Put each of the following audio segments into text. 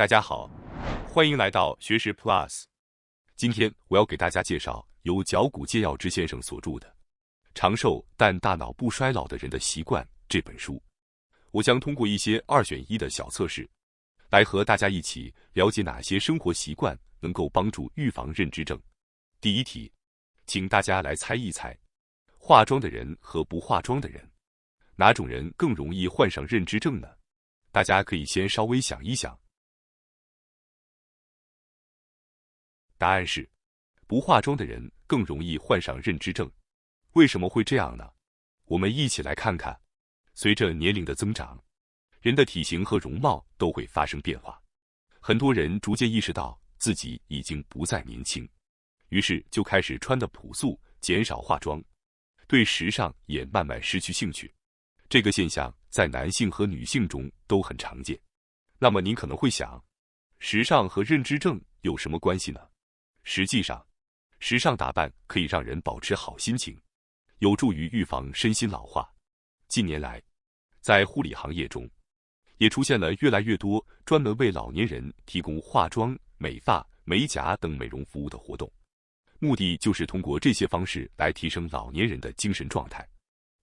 大家好，欢迎来到学识 Plus。今天我要给大家介绍由脚骨介药之先生所著的《长寿但大脑不衰老的人的习惯》这本书。我将通过一些2选1的小测试，来和大家一起了解哪些生活习惯能够帮助预防认知症。第一题，请大家来猜一猜，化妆的人和不化妆的人，哪种人更容易患上认知症呢？大家可以先稍微想一想。答案是，不化妆的人更容易患上认知症。为什么会这样呢？我们一起来看看。随着年龄的增长，人的体型和容貌都会发生变化。很多人逐渐意识到自己已经不再年轻，于是就开始穿得朴素，减少化妆，对时尚也慢慢失去兴趣。这个现象在男性和女性中都很常见。那么您可能会想，时尚和认知症有什么关系呢？实际上，时尚打扮可以让人保持好心情，有助于预防身心老化。近年来，在护理行业中，也出现了越来越多专门为老年人提供化妆、美发、美甲等美容服务的活动，目的就是通过这些方式来提升老年人的精神状态，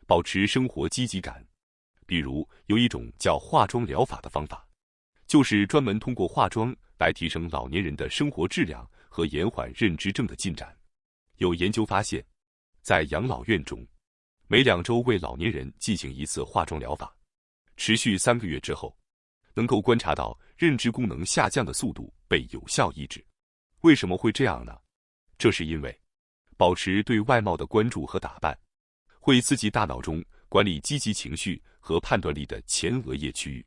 保持生活积极感。比如，有一种叫化妆疗法的方法，就是专门通过化妆来提升老年人的生活质量和延缓认知症的进展。有研究发现，在养老院中，每2周为老年人进行一次化妆疗法，持续3个月之后，能够观察到认知功能下降的速度被有效抑制。为什么会这样呢？这是因为保持对外貌的关注和打扮，会刺激大脑中管理积极情绪和判断力的前额叶区域。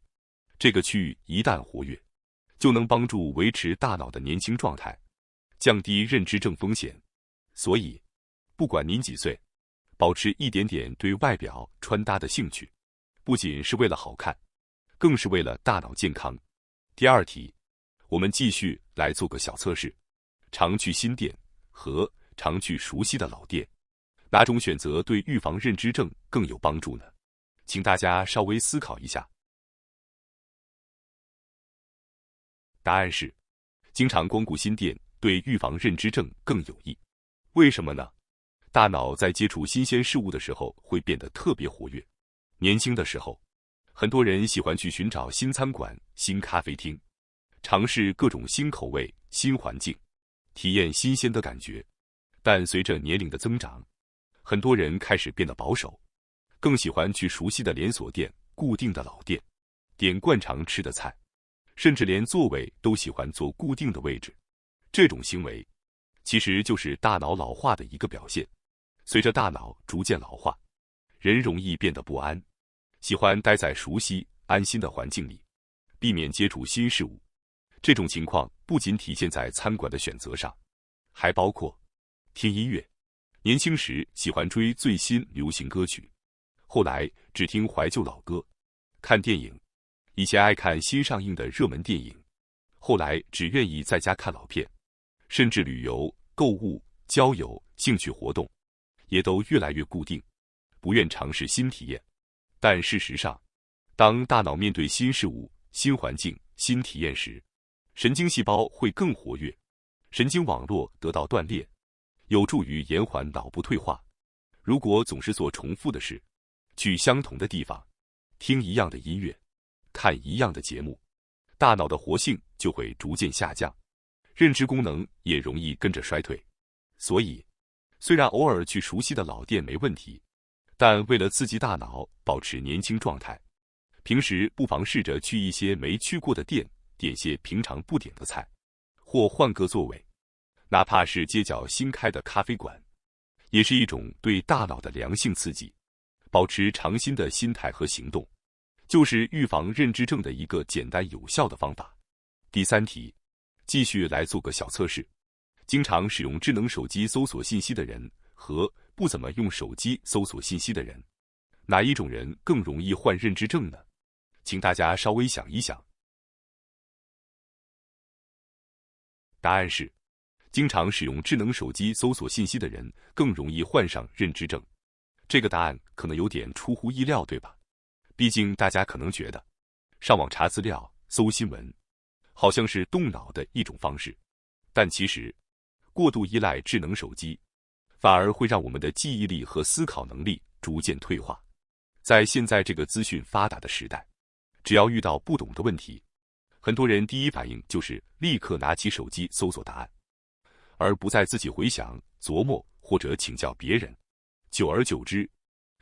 这个区域一旦活跃，就能帮助维持大脑的年轻状态，降低认知症风险。所以，不管您几岁，保持一点点对外表穿搭的兴趣，不仅是为了好看，更是为了大脑健康。第2题，我们继续来做个小测试：常去新店和常去熟悉的老店，哪种选择对预防认知症更有帮助呢？请大家稍微思考一下。答案是，经常光顾新店对预防认知症更有益。为什么呢？大脑在接触新鲜事物的时候会变得特别活跃。年轻的时候，很多人喜欢去寻找新餐馆、新咖啡厅，尝试各种新口味、新环境，体验新鲜的感觉。但随着年龄的增长，很多人开始变得保守，更喜欢去熟悉的连锁店、固定的老店，点惯常吃的菜，甚至连座位都喜欢坐固定的位置。这种行为其实就是大脑老化的一个表现。随着大脑逐渐老化，人容易变得不安，喜欢待在熟悉、安心的环境里，避免接触新事物。这种情况不仅体现在餐馆的选择上，还包括听音乐。年轻时喜欢追最新流行歌曲，后来只听怀旧老歌；看电影，以前爱看新上映的热门电影，后来只愿意在家看老片；甚至旅游、购物、交友、兴趣活动，也都越来越固定，不愿尝试新体验。但事实上，当大脑面对新事物、新环境、新体验时，神经细胞会更活跃，神经网络得到锻炼，有助于延缓脑部退化。如果总是做重复的事，去相同的地方，听一样的音乐，看一样的节目，大脑的活性就会逐渐下降，认知功能也容易跟着衰退。所以，虽然偶尔去熟悉的老店没问题，但为了刺激大脑保持年轻状态，平时不妨试着去一些没去过的店，点些平常不点的菜，或换个座位，哪怕是街角新开的咖啡馆，也是一种对大脑的良性刺激。保持尝新的心态和行动，就是预防认知症的一个简单有效的方法。第3题，继续来做个小测试：经常使用智能手机搜索信息的人和不怎么用手机搜索信息的人，哪一种人更容易患认知症呢？请大家稍微想一想。答案是，经常使用智能手机搜索信息的人更容易患上认知症。这个答案可能有点出乎意料，对吧？毕竟大家可能觉得，上网查资料、搜新闻，好像是动脑的一种方式，但其实过度依赖智能手机，反而会让我们的记忆力和思考能力逐渐退化。在现在这个资讯发达的时代，只要遇到不懂的问题，很多人第一反应就是立刻拿起手机搜索答案，而不再自己回想、琢磨或者请教别人。久而久之，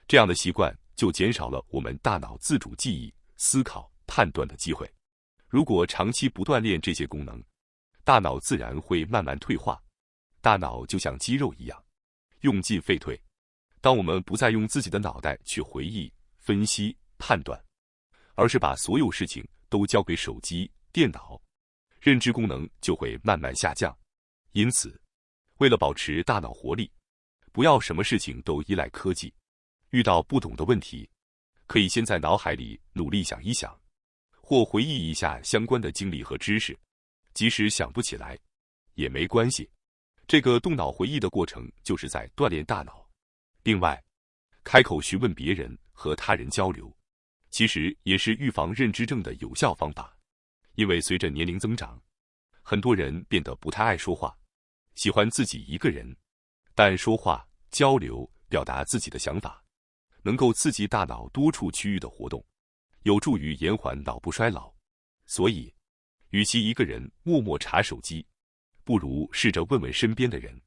这样的习惯就减少了我们大脑自主记忆、思考、判断的机会。如果长期不锻炼这些功能，大脑自然会慢慢退化。大脑就像肌肉一样，用进废退。当我们不再用自己的脑袋去回忆、分析、判断，而是把所有事情都交给手机、电脑，认知功能就会慢慢下降。因此，为了保持大脑活力，不要什么事情都依赖科技。遇到不懂的问题，可以先在脑海里努力想一想，或回忆一下相关的经历和知识。即使想不起来，也没关系。这个动脑回忆的过程就是在锻炼大脑。另外，开口询问别人和他人交流，其实也是预防认知症的有效方法。因为随着年龄增长，很多人变得不太爱说话，喜欢自己一个人。但说话、交流、表达自己的想法，能够刺激大脑多处区域的活动，有助于延缓脑部衰老。所以，与其一个人默默查手机，不如试着问问身边的人。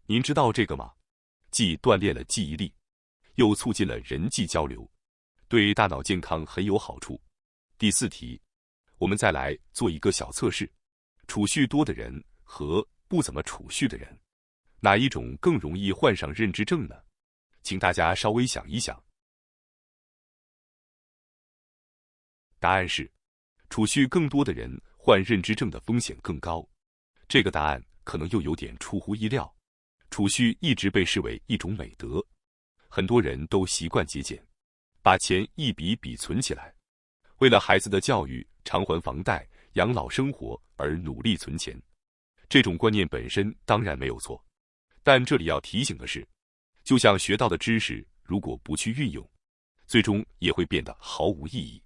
您知道这个吗？既锻炼了记忆力，又促进了人际交流，对大脑健康很有好处。第4题，我们再来做一个小测试：储蓄多的人和不怎么储蓄的人，哪一种更容易患上认知症呢？请大家稍微想一想。答案是，储蓄更多的人患认知症的风险更高。这个答案可能又有点出乎意料。储蓄一直被视为一种美德，很多人都习惯节俭，把钱一笔笔存起来，为了孩子的教育、偿还房贷、养老生活而努力存钱。这种观念本身当然没有错，但这里要提醒的是，就像学到的知识，如果不去运用，最终也会变得毫无意义。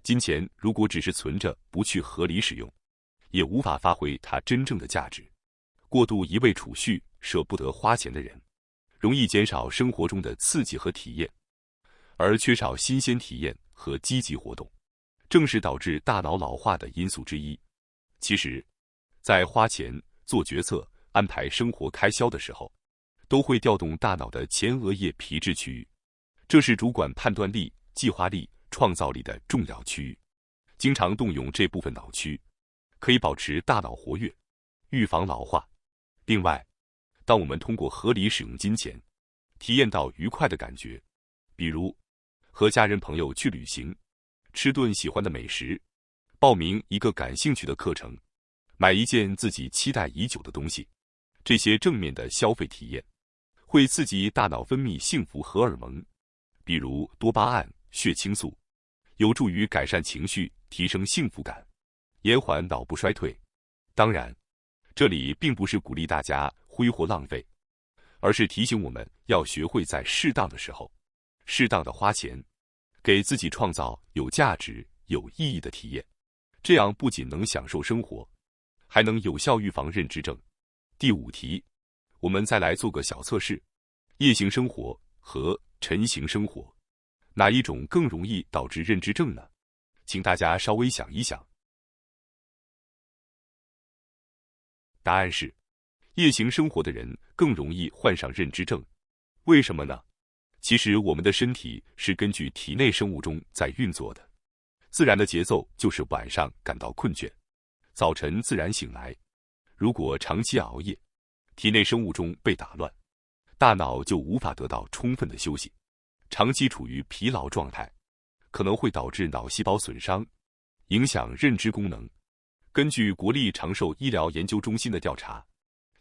金钱如果只是存着，不去合理使用，也无法发挥它真正的价值。过度一味储蓄、舍不得花钱的人，容易减少生活中的刺激和体验，而缺少新鲜体验和积极活动，正是导致大脑老化的因素之一。其实，在花钱、做决策、安排生活开销的时候，都会调动大脑的前额叶皮质区域，这是主管判断力、计划力、创造力的重要区域。经常动用这部分脑区，可以保持大脑活跃，预防老化。另外，当我们通过合理使用金钱，体验到愉快的感觉，比如和家人朋友去旅行，吃顿喜欢的美食，报名一个感兴趣的课程，买一件自己期待已久的东西，这些正面的消费体验会刺激大脑分泌幸福荷尔蒙，比如多巴胺、血清素，有助于改善情绪，提升幸福感，延缓脑部衰退。当然，这里并不是鼓励大家挥霍浪费，而是提醒我们要学会在适当的时候，适当的花钱，给自己创造有价值、有意义的体验。这样不仅能享受生活，还能有效预防认知症。第5题，我们再来做个小测试：夜行生活和晨行生活，哪一种更容易导致认知症呢？请大家稍微想一想。答案是，夜行生活的人更容易患上认知症。为什么呢？其实我们的身体是根据体内生物钟在运作的，自然的节奏就是晚上感到困倦，早晨自然醒来。如果长期熬夜，体内生物钟被打乱，大脑就无法得到充分的休息，长期处于疲劳状态，可能会导致脑细胞损伤，影响认知功能。根据国立长寿医疗研究中心的调查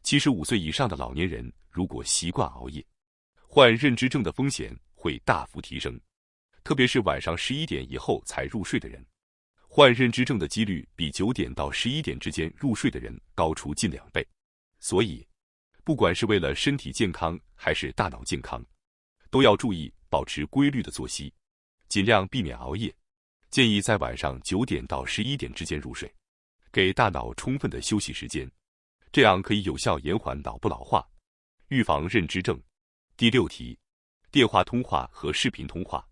，75岁以上的老年人如果习惯熬夜，患认知症的风险会大幅提升。特别是晚上11点以后才入睡的人，患认知症的几率比9点到11点之间入睡的人高出近2倍。所以，不管是为了身体健康还是大脑健康，都要注意保持规律的作息，尽量避免熬夜。建议在晚上9点到11点之间入睡，给大脑充分的休息时间，这样可以有效延缓脑部老化，预防认知症。第6题，电话通话和视频通话，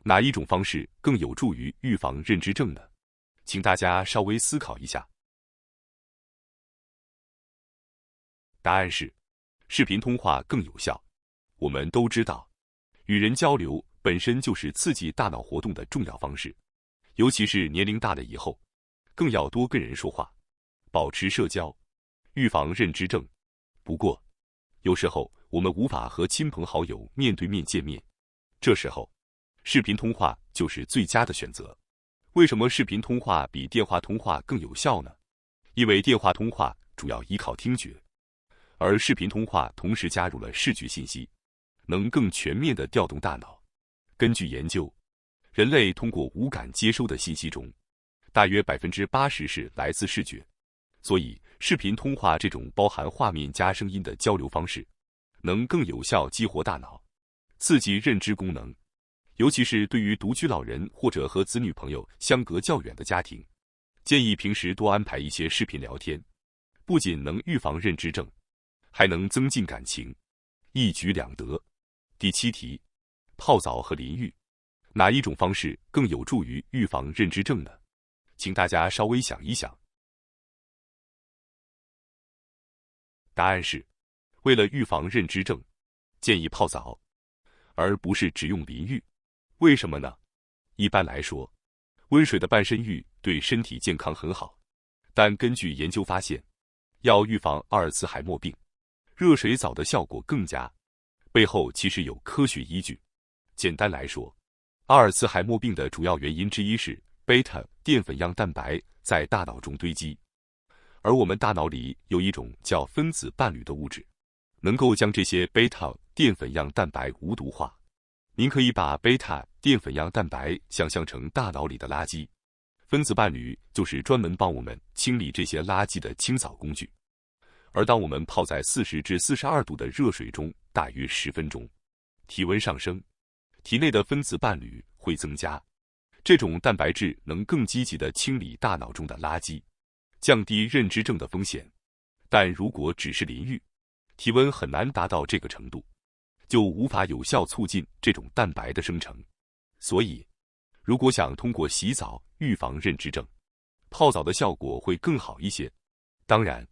哪一种方式更有助于预防认知症呢？请大家稍微思考一下。答案是，视频通话更有效。我们都知道，与人交流本身就是刺激大脑活动的重要方式，尤其是年龄大了以后，更要多跟人说话，保持社交，预防认知症。不过，有时候我们无法和亲朋好友面对面见面，这时候，视频通话就是最佳的选择。为什么视频通话比电话通话更有效呢？因为电话通话主要依靠听觉，而视频通话同时加入了视觉信息，能更全面地调动大脑。根据研究，人类通过五感接收的信息中，大约80%是来自视觉，所以视频通话这种包含画面加声音的交流方式，能更有效激活大脑，刺激认知功能。尤其是对于独居老人或者和子女朋友相隔较远的家庭，建议平时多安排一些视频聊天，不仅能预防认知症，还能增进感情，一举两得。第7题，泡澡和淋浴，哪一种方式更有助于预防认知症呢？请大家稍微想一想。答案是，为了预防认知症，建议泡澡，而不是只用淋浴。为什么呢？一般来说，温水的半身浴对身体健康很好，但根据研究发现，要预防阿尔茨海默病，热水澡的效果更佳，背后其实有科学依据。简单来说，阿尔茨海默病的主要原因之一是贝塔淀粉样蛋白在大脑中堆积，而我们大脑里有一种叫分子伴侣的物质，能够将这些贝塔淀粉样蛋白无毒化。您可以把贝塔淀粉样蛋白想象成大脑里的垃圾，分子伴侣就是专门帮我们清理这些垃圾的清扫工具。而当我们泡在40至42度的热水中大约10分钟，体温上升，体内的分子伴侣会增加，这种蛋白质能更积极地清理大脑中的垃圾，降低认知症的风险。但如果只是淋浴，体温很难达到这个程度，就无法有效促进这种蛋白的生成。所以，如果想通过洗澡预防认知症，泡澡的效果会更好一些。当然，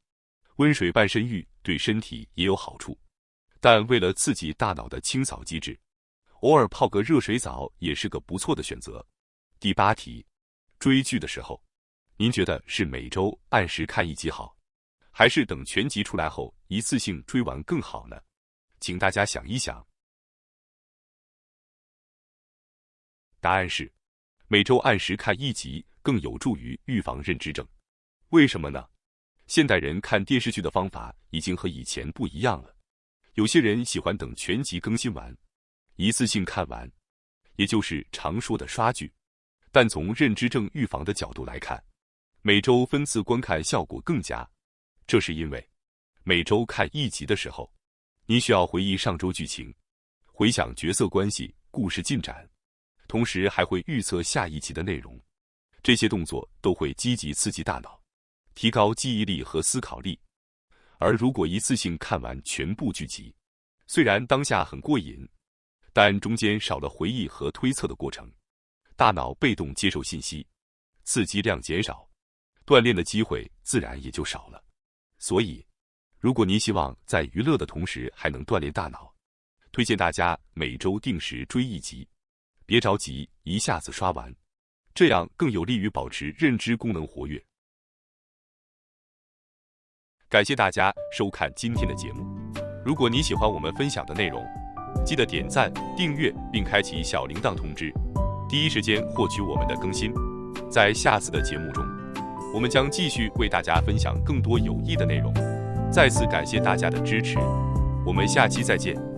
温水半身浴对身体也有好处，但为了刺激大脑的清扫机制，偶尔泡个热水澡也是个不错的选择。第8题，追剧的时候，您觉得是每周按时看一集好，还是等全集出来后一次性追完更好呢？请大家想一想。答案是，每周按时看一集更有助于预防认知症。为什么呢？现代人看电视剧的方法已经和以前不一样了。有些人喜欢等全集更新完，一次性看完，也就是常说的刷剧。但从认知症预防的角度来看，每周分次观看效果更佳。这是因为，每周看一集的时候，你需要回忆上周剧情，回想角色关系、故事进展，同时还会预测下一集的内容。这些动作都会积极刺激大脑，提高记忆力和思考力。而如果一次性看完全部剧集，虽然当下很过瘾，但中间少了回忆和推测的过程，大脑被动接受信息，刺激量减少，锻炼的机会自然也就少了。所以，如果您希望在娱乐的同时还能锻炼大脑，推荐大家每周定时追一集，别着急一下子刷完，这样更有利于保持认知功能活跃。感谢大家收看今天的节目。如果你喜欢我们分享的内容，记得点赞、订阅并开启小铃铛通知，第一时间获取我们的更新。在下次的节目中，我们将继续为大家分享更多有益的内容。再次感谢大家的支持，我们下期再见。